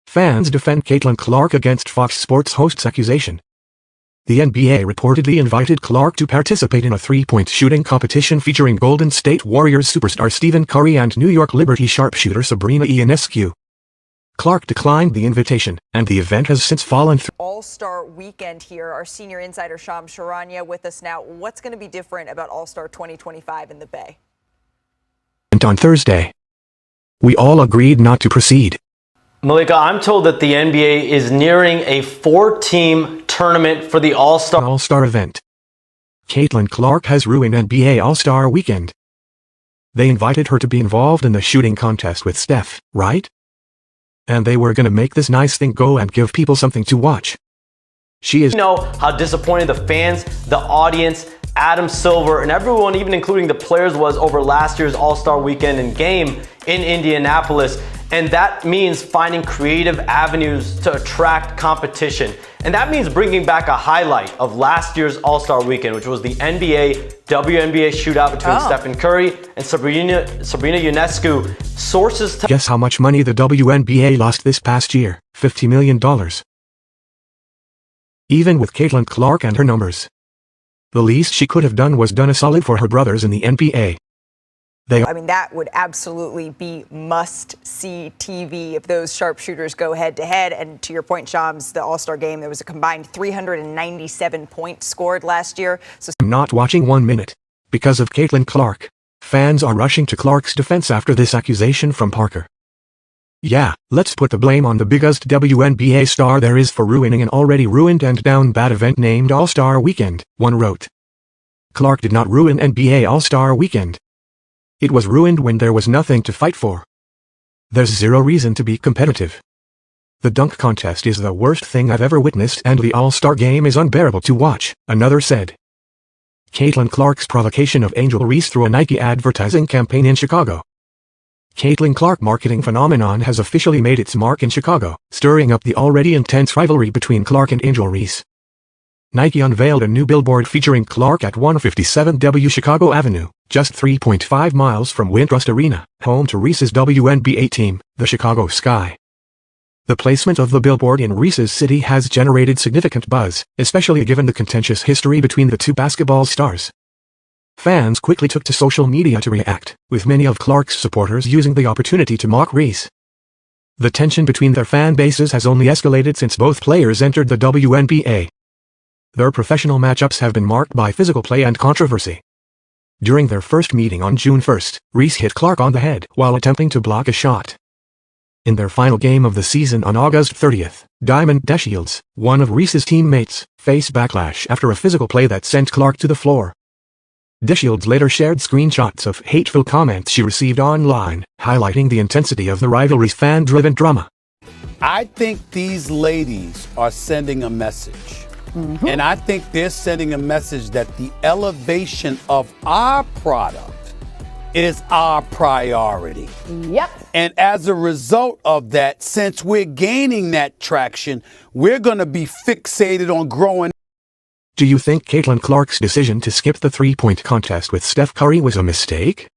Fans defend Caitlin Clark against Fox Sports host's accusation. The NBA reportedly invited Clark to participate in a three-point shooting competition featuring Golden State Warriors superstar Stephen Curry and New York Liberty sharpshooter Sabrina Ionescu. Clark declined the invitation, and the event has since fallen through. All-Star Weekend here. Our senior insider Shams Charania with us now. What's going to be different about All-Star 2025 in the Bay? And on Thursday, we all agreed not to proceed. Malika, I'm told that the NBA is nearing a 4-team tournament for the All-Star event. Caitlin Clark has ruined NBA All-Star Weekend. They invited her to be involved in the shooting contest with Steph, right? And they were gonna make this nice thing go and give people something to watch. She is— You know how disappointed the fans, the audience, Adam Silver, and everyone, even including the players, was over last year's All-Star Weekend and game in Indianapolis. And that means finding creative avenues to attract competition. And that means bringing back a highlight of last year's All-Star Weekend, which was the NBA-WNBA shootout between Stephen Curry and Sabrina Ionescu. Sources guess how much money the WNBA lost this past year? $50 million. Even with Caitlin Clark and her numbers, the least she could have done was done a solid for her brothers in the NBA. I mean, that would absolutely be must-see TV if those sharpshooters go head-to-head. And to your point, Shams, the All-Star game, there was a combined 397 points scored last year. So I'm not watching 1 minute. Because of Caitlin Clark. Fans are rushing to Clark's defense after this accusation from Parker. Yeah, let's put the blame on the biggest WNBA star there is for ruining an already ruined and down bad event named All-Star Weekend, one wrote. Clark did not ruin NBA All-Star Weekend. It was ruined when there was nothing to fight for. There's zero reason to be competitive. The dunk contest is the worst thing I've ever witnessed and the All-Star game is unbearable to watch, another said. Caitlin Clark's provocation of Angel Reese through a Nike advertising campaign in Chicago. Caitlin Clark marketing phenomenon has officially made its mark in Chicago, stirring up the already intense rivalry between Clark and Angel Reese. Nike unveiled a new billboard featuring Clark at 157W Chicago Avenue, just 3.5 miles from Wintrust Arena, home to Reese's WNBA team, the Chicago Sky. The placement of the billboard in Reese's city has generated significant buzz, especially given the contentious history between the two basketball stars. Fans quickly took to social media to react, with many of Clark's supporters using the opportunity to mock Reese. The tension between their fan bases has only escalated since both players entered the WNBA. Their professional matchups have been marked by physical play and controversy. During their first meeting on June 1st, Reese hit Clark on the head while attempting to block a shot. In their final game of the season on August 30th, Diamond DeShields, one of Reese's teammates, faced backlash after a physical play that sent Clark to the floor. DeShields later shared screenshots of hateful comments she received online, highlighting the intensity of the rivalry's fan-driven drama. I think these ladies are sending a message. And I think they're sending a message that the elevation of our product is our priority. Yep. And as a result of that, since we're gaining that traction, we're going to be fixated on growing. Do you think Caitlin Clark's decision to skip the three-point contest with Steph Curry was a mistake?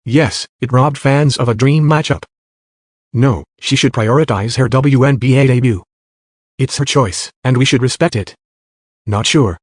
Yes, it robbed fans of a dream matchup. No, she should prioritize her WNBA debut. It's her choice, and we should respect it. Not sure.